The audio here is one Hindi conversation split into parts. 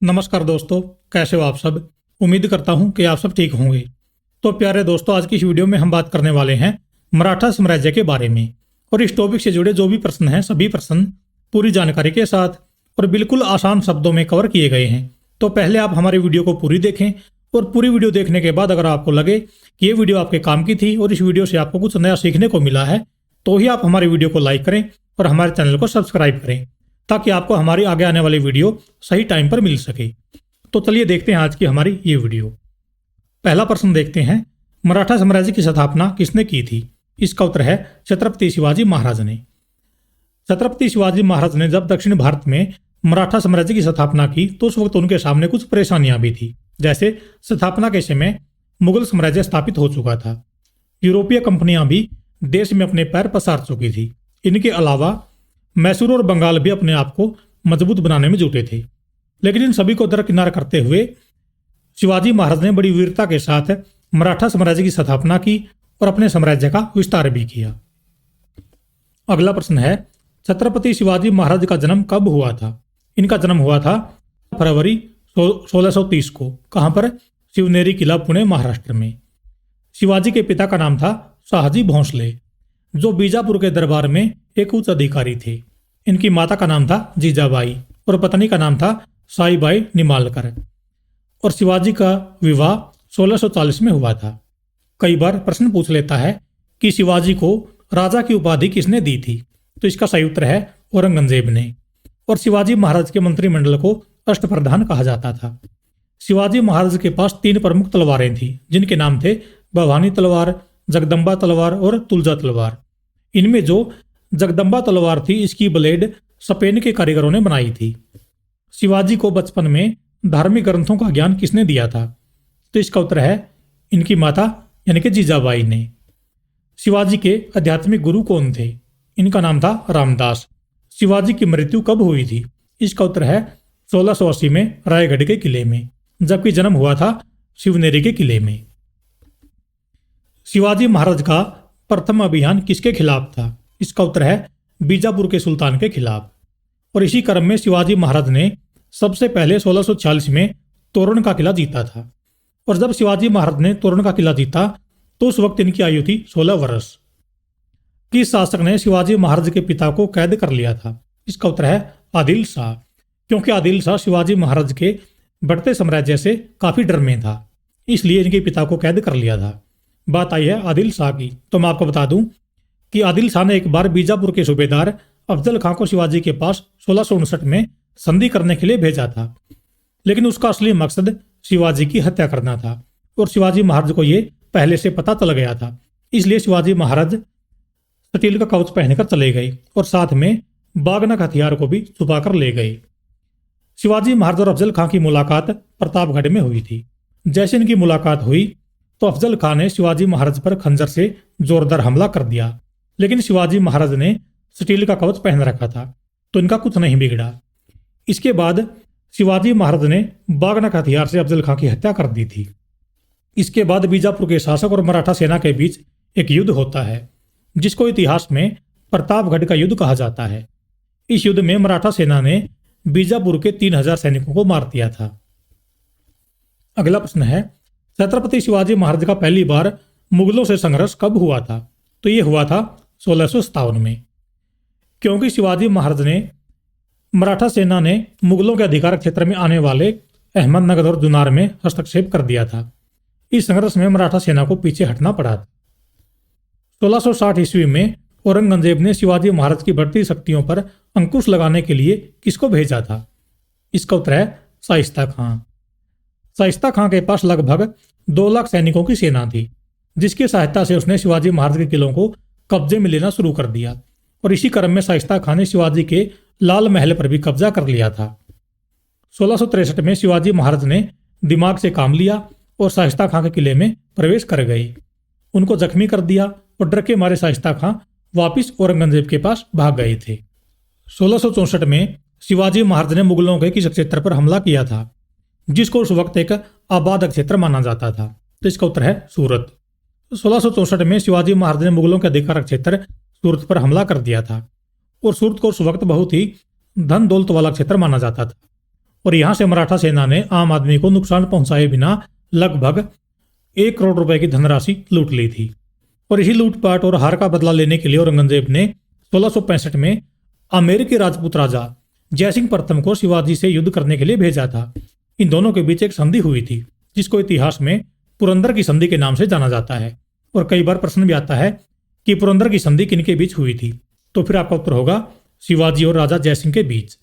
नमस्कार दोस्तों, कैसे हो आप सब। उम्मीद करता हूं कि आप सब ठीक होंगे। तो प्यारे दोस्तों, आज की इस वीडियो में हम बात करने वाले हैं मराठा साम्राज्य के बारे में। और इस टॉपिक से जुड़े जो भी प्रश्न हैं, सभी प्रश्न पूरी जानकारी के साथ और बिल्कुल आसान शब्दों में कवर किए गए हैं। तो पहले आप हमारी वीडियो को पूरी देखें और पूरी वीडियो देखने के बाद अगर आपको लगे कि ये वीडियो आपके काम की थी और इस वीडियो से आपको कुछ नया सीखने को मिला है, तो ही आप हमारी वीडियो को लाइक करें और हमारे चैनल को सब्सक्राइब करें, ताकि आपको हमारी आगे आने वाली वीडियो सही टाइम पर मिल सके। तो चलिए देखते हैं आज की हमारी ये वीडियो। पहला प्रश्न देखते हैं, मराठा साम्राज्य की स्थापना किसने की थी। इसका उत्तर है छत्रपति शिवाजी महाराज ने। छत्रपति शिवाजी महाराज ने जब दक्षिण भारत में मराठा साम्राज्य की स्थापना की तो उस वक्त उनके सामने कुछ परेशानियां भी थी। जैसे स्थापना के समय मुगल साम्राज्य स्थापित हो चुका था, यूरोपीय कंपनियां भी देश में अपने पैर पसार चुकी थी। इनके अलावा मैसूर और बंगाल भी अपने आप को मजबूत बनाने में जुटे थे। लेकिन इन सभी को दरकिनार करते हुए शिवाजी महाराज ने बड़ी वीरता के साथ मराठा साम्राज्य की स्थापना की और अपने साम्राज्य का विस्तार भी किया। अगला प्रश्न है, छत्रपति शिवाजी महाराज का जन्म कब हुआ था। इनका जन्म हुआ था फरवरी 1630 को। कहां पर? शिवनेरी किला, पुणे, महाराष्ट्र में। शिवाजी के पिता का नाम था शाहजी भोंसले, जो बीजापुर के दरबार में एक उच्च अधिकारी थे। इनकी माता का नाम था जीजाबाई और पत्नी का नाम था साईबाई निमालकर। और शिवाजी का विवाह 1640 में हुआ था। कई बार प्रश्न पूछ लेता है कि शिवाजी को राजा की उपाधि किसने दी थी। तो इसका सही उत्तर है औरंगजेब ने। और शिवाजी महाराज के मंत्रिमंडल को अष्टप्रधान कहा जाता था। शिवाजी महाराज के पास 3 प्रमुख तलवारें थी, जिनके नाम थे भवानी तलवार, जगदम्बा तलवार और तुलजा तलवार। इनमें जो जगदम्बा तलवार थी, इसकी ब्लेड स्पेन के कारीगरों ने बनाई थी। शिवाजी को बचपन में धार्मिक ग्रंथों का ज्ञान किसने दिया था। तो इसका उत्तर है इनकी माता यानी कि जीजाबाई ने। शिवाजी के आध्यात्मिक गुरु कौन थे। इनका नाम था रामदास। शिवाजी की मृत्यु कब हुई थी। इसका उत्तर है 1680 में रायगढ़ के किले में, जबकि जन्म हुआ था शिवनेरी के किले में। शिवाजी महाराज का प्रथम अभियान किसके खिलाफ था। इसका उत्तर है बीजापुर के सुल्तान के खिलाफ। और इसी क्रम में शिवाजी महाराज ने सबसे पहले 1646 में तोरण का किला जीता था। और जब शिवाजी महाराज ने तोरण का किला जीता तो उस वक्त इनकी आयु थी 16 वर्ष। किस शासक ने शिवाजी महाराज के पिता को कैद कर लिया था। इसका उत्तर है आदिल शाह, क्योंकि आदिल शाह शिवाजी महाराज के बढ़ते साम्राज्य से काफी डर में था, इसलिए इनके पिता को कैद कर लिया था। बात आई है आदिल शाह की, तो मैं आपको बता दूं कि आदिल शाह ने एक बार बीजापुर के सूबेदार अफजल खां को शिवाजी के पास 1659 में संधि करने के लिए भेजा था। लेकिन उसका असली मकसद शिवाजी की हत्या करना था और शिवाजी महाराज को यह पहले से पता चल गया था। इसलिए शिवाजी महाराज स्टील का कवच पहनकर चले गए और साथ में बागनक हथियार को भी छुपाकर ले गए। शिवाजी महाराज और अफजल खां की मुलाकात प्रतापगढ़ में हुई थी। जैसे इनकी मुलाकात हुई तो अफजल खां ने शिवाजी महाराज पर खंजर से जोरदार हमला कर दिया, लेकिन शिवाजी महाराज ने स्टील का कवच पहन रखा था तो इनका कुछ नहीं बिगड़ा। इसके बाद शिवाजी महाराज ने बागनक हथियार से अफजल खां की हत्या कर दी थी। इसके बाद बीजापुर के शासक और मराठा सेना के बीच एक युद्ध होता है, जिसको इतिहास में प्रतापगढ़ का युद्ध कहा जाता है। इस युद्ध में मराठा सेना ने बीजापुर के 3000 सैनिकों को मार दिया था। अगला प्रश्न है, छत्रपति शिवाजी महाराज का पहली बार मुगलों से संघर्ष कब हुआ था। तो यह हुआ था 1657 में, क्योंकि शिवाजी महाराज ने मराठा सेना ने मुगलों के अधिकार क्षेत्र में आने वाले अहमदनगर और जुनार में हस्तक्षेप कर दिया था। इस संघर्ष में मराठा सेना को पीछे हटना पड़ा। 1660 ईस्वी में औरंगजेब ने शिवाजी महाराज की बढ़ती शक्तियों पर अंकुश लगाने के लिए किसको भेजा था। इसका उत्तर है शाइस्ता खां। शाइस्ता खां के पास लगभग 2 लाख सैनिकों की सेना थी, जिसकी सहायता से उसने शिवाजी महाराज के किलों को कब्जे में लेना शुरू कर दिया। और इसी क्रम में शाइस्ता खां ने शिवाजी के लाल महल पर भी कब्जा कर लिया था। 1663 में शिवाजी महाराज ने दिमाग से काम लिया और शाइस्ता खां के किले में प्रवेश कर गए। उनको जख्मी कर दिया और डर के मारे शाइस्ता खां वापिस औरंगजेब के पास भाग गए थे। 1664 में शिवाजी महाराज ने मुगलों के किस क्षेत्र पर हमला किया था, जिसको उस वक्त एक आबाद क्षेत्र माना जाता था। तो इसका उत्तर है सूरत। 1664 में शिवाजी महाराज ने मुगलों के अधिकार क्षेत्र सूरत पर हमला कर दिया था और सूरत को उस वक्त बहुत ही धन दौलत वाला क्षेत्र माना जाता था। और यहाँ से मराठा सेना ने आम आदमी को नुकसान पहुंचाए बिना लगभग 1 करोड़ रुपए की धनराशि लूट ली थी। और इसी लूटपाट और हार का बदला लेने के लिए औरंगजेब ने 1665 में अमेरिकी राजपूत राजा जयसिंह प्रथम को शिवाजी से युद्ध करने के लिए भेजा था। इन दोनों के बीच एक संधि हुई थी जिसको इतिहास में पुरंदर की संधि के नाम से जाना जाता है। और कई बार प्रश्न भी आता है कि पुरंदर की संधि किनके बीच हुई थी, तो फिर आपका उत्तर होगा शिवाजी और राजा जयसिंह के बीच।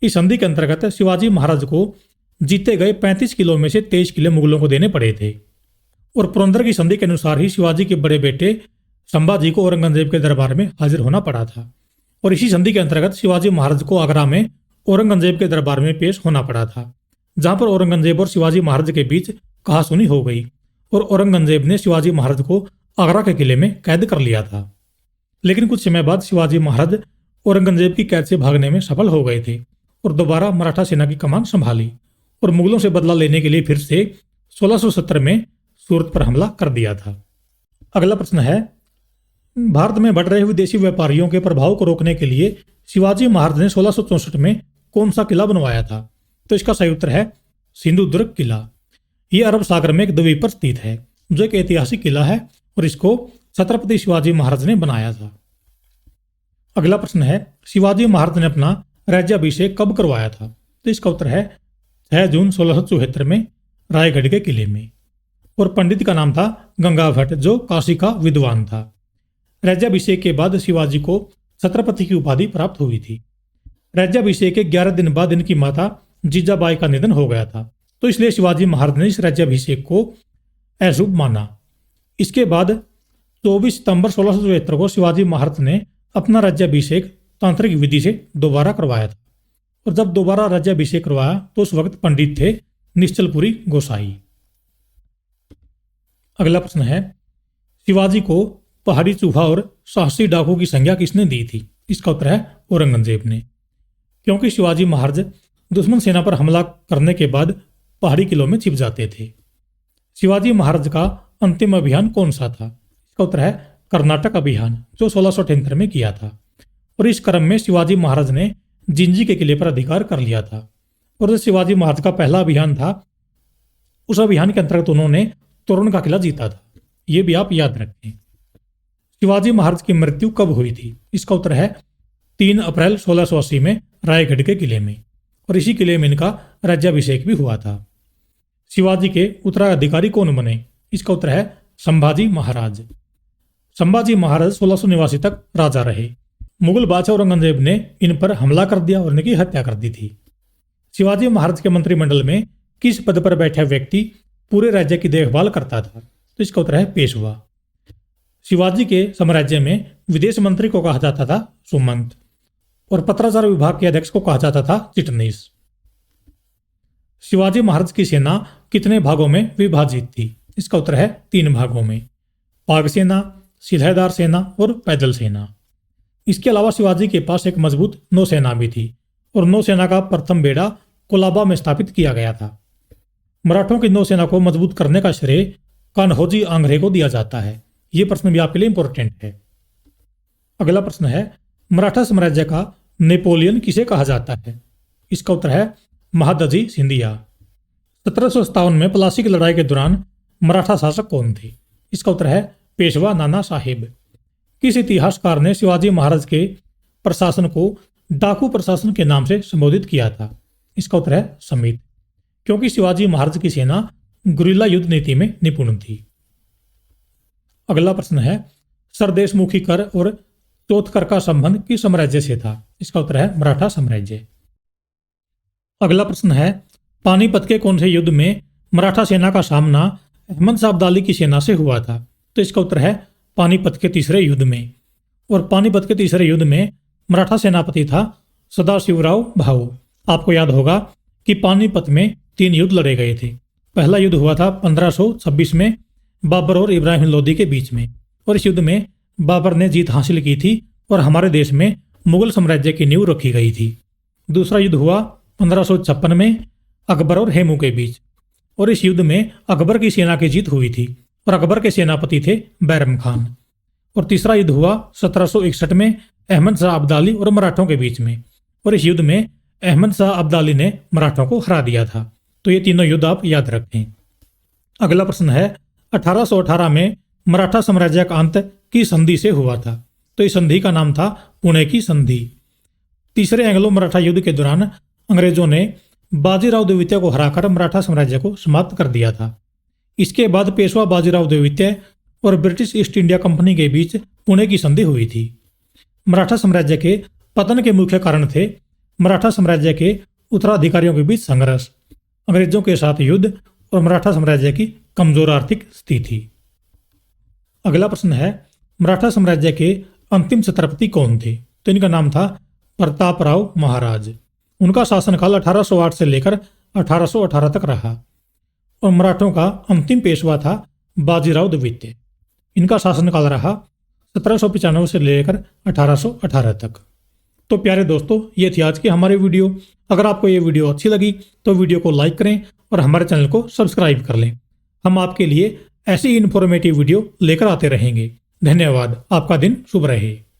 इस संधि के अंतर्गत शिवाजी महाराज को जीते गए 35 किलो में से 23 किले मुगलों को देने पड़े थे। और पुरंदर की संधि के अनुसार ही शिवाजी के बड़े बेटे संभाजी को औरंगजेब के दरबार में हाजिर होना पड़ा था। और इसी संधि के अंतर्गत शिवाजी महाराज को आगरा में औरंगजेब के दरबार में पेश होना पड़ा था, जहां पर औरंगजेब और शिवाजी महाराज के बीच कहासुनी हो गई और औरंगजेब ने शिवाजी महाराज को आगरा के किले में कैद कर लिया था। लेकिन कुछ समय बाद शिवाजी महाराज औरंगजेब की कैद से भागने में सफल हो गए थे और दोबारा मराठा सेना की कमान संभाली और मुगलों से बदला लेने के लिए फिर से 1670 में सूरत पर हमला कर दिया था। अगला प्रश्न है, भारत में बढ़ रहे विदेशी व्यापारियों के प्रभाव को रोकने के लिए शिवाजी महाराज ने 1664 में कौन सा किला बनवाया था? तो इसका सही उत्तर है सिंधुदुर्ग किला। यह अरब सागर में एक द्वीप पर स्थित है जो एक ऐतिहासिक किला है और इसको छत्रपति शिवाजी महाराज ने बनाया था। अगला प्रश्न है, शिवाजी महाराज ने अपना राज्याभिषेक कब करवाया था? तो इसका उत्तर है 6 जून 1674 में रायगढ़ के किले में। और पंडित का नाम था गंगा भट्ट जो काशी का विद्वान था। राज्याभिषेक के बाद शिवाजी को छत्रपति की उपाधि प्राप्त हुई थी। राज्याभिषेक के 11 दिन बाद इनकी माता जीजाबाई का निधन हो गया था, तो इसलिए शिवाजी महाराज ने इस राज्याभिषेक को अशुभ माना। इसके बाद 24 सितंबर 1674 को शिवाजी महाराज ने अपना राज्याभिषेक तांत्रिक विधि से दोबारा करवाया था। और जब दोबारा राज्याभिषेक करवाया तो उस वक्त पंडित थे निश्चलपुरी गोसाई। अगला प्रश्न है, शिवाजी को पहाड़ी चूहा और साहसी डाकू की संज्ञा किसने दी थी? इसका उत्तर है औरंगजेब ने। क्योंकि शिवाजी महाराज दुश्मन सेना पर हमला करने के बाद पहाड़ी किलों में छिप जाते थे। शिवाजी महाराज का अंतिम अभियान कौन सा था? इसका उत्तर है कर्नाटक अभियान जो 1678 में किया था। और इस क्रम में शिवाजी महाराज ने जिंजी के किले पर अधिकार कर लिया था। और जो शिवाजी महाराज का पहला अभियान था उस अभियान के अंतर्गत उन्होंने तोरण का किला जीता था। ये भी आप याद रखें। शिवाजी महाराज की मृत्यु कब हुई थी? इसका उत्तर है 3 अप्रैल 1680 में रायगढ़ के किले में। और इसी किले में इनका राज्याभिषेक भी हुआ था। शिवाजी के उत्तराधिकारी कौन बने? इसका उत्तर है संभाजी महाराज। संभाजी महाराज 1689 तक राजा रहे। मुगल बादशाह औरंगजेब ने इन पर हमला कर दिया और इनकी हत्या कर दी थी। शिवाजी महाराज के मंत्रिमंडल में किस पद पर बैठा व्यक्ति पूरे राज्य की देखभाल करता था? तो इसका उत्तर है पेशवा। शिवाजी के साम्राज्य में विदेश मंत्री को कहा जाता था सुमंत और पत्राचार विभाग के अध्यक्ष को कहा जाता था चिटनीस। शिवाजी महाराज की सेना कितने भागों में विभाजित थी? इसका उत्तर है 3 भागों में, पाग सेना, सिलहदार सेना और पैदल सेना। इसके अलावा शिवाजी के पास एक मजबूत नौसेना भी थी और नौसेना का प्रथम बेड़ा कोलाबा में स्थापित किया गया था। मराठों की नौसेना को मजबूत करने का श्रेय कान्होजी आंग्रे को दिया जाता है। यह प्रश्न भी आपके लिए इंपॉर्टेंट है। अगला प्रश्न है, मराठा साम्राज्य का नेपोलियन किसे कहा जाता है? इसका उत्तर है महादजी सिंधिया। 1757 में प्लासी की लड़ाई के दौरान मराठा शासक कौन थे? इसका उत्तर है पेशवा नाना साहिब। किस इतिहासकार ने शिवाजी महाराज के प्रशासन को डाकू प्रशासन के नाम से संबोधित किया था? इसका उत्तर है समित। क्योंकि शिवाजी महाराज की सेना गुरिल्ला युद्ध नीति में निपुण थी। अगला प्रश्न है, सरदेशमुखी कर और चौथकर का संबंध किस साम्राज्य से था? इसका उत्तर है मराठा साम्राज्य। अगला प्रश्न है, पानीपत के कौन से युद्ध में मराठा सेना का सामना अहमद शाह अब्दाली की सेना से हुआ था? तो इसका उत्तर है पानीपत के तीसरे युद्ध में। और पानीपत के तीसरे युद्ध में मराठा सेनापति था सदाशिवराव भाऊ। आपको याद होगा कि पानीपत में 3 युद्ध लड़े गए थे। पहला युद्ध हुआ था 1526 में बाबर और इब्राहिम लोदी के बीच में। और इस युद्ध में बाबर ने जीत हासिल की थी और हमारे देश में मुगल साम्राज्य की नींव रखी गई थी। दूसरा युद्ध हुआ 1556 में अकबर और हेमू के बीच। और इस युद्ध में अकबर की सेना की जीत हुई थी और अकबर के सेनापति थे बैरम खान। और तीसरा युद्ध हुआ 1761 में अहमद शाह अब्दाली और मराठों के बीच में। और इस युद्ध में अहमद शाह अब्दाली ने मराठों को हरा दिया था। तो ये तीनों युद्ध आप याद रखें। अगला प्रश्न है 1818 में मराठा साम्राज्य का अंत किस संधि से हुआ था? तो इस संधि का नाम था पुणे की संधि। तीसरे एंग्लो मराठा युद्ध के दौरान अंग्रेजों ने बाजीराव द्वितीय को हराकर मराठा साम्राज्य को समाप्त कर दिया था। इसके बाद पेशवा बाजीराव द्वितीय और ब्रिटिश ईस्ट इंडिया कंपनी के बीच पुणे की संधि हुई थी। मराठा साम्राज्य के पतन के मुख्य कारण थे मराठा साम्राज्य के उत्तराधिकारियों के बीच संघर्ष, अंग्रेजों के साथ युद्ध और मराठा साम्राज्य की कमजोर आर्थिक स्थिति। अगला प्रश्न है मराठा साम्राज्य के अंतिम छत्रपति कौन थे? तो इनका नाम था प्रतापराव महाराज। उनका शासनकाल 1808 से लेकर 1818 तक रहा और मराठों का अंतिम पेशवा था बाजीराव द्वितीय। इनका शासनकाल रहा 1795 से लेकर 1818 तक। तो प्यारे दोस्तों, ये थी आज की हमारी वीडियो। अगर आपको ये वीडियो अच्छी लगी तो वीडियो को लाइक करें और हमारे चैनल को सब्सक्राइब कर लें। हम आपके लिए ऐसी इन्फॉर्मेटिव वीडियो लेकर आते रहेंगे। धन्यवाद। आपका दिन शुभ रहे।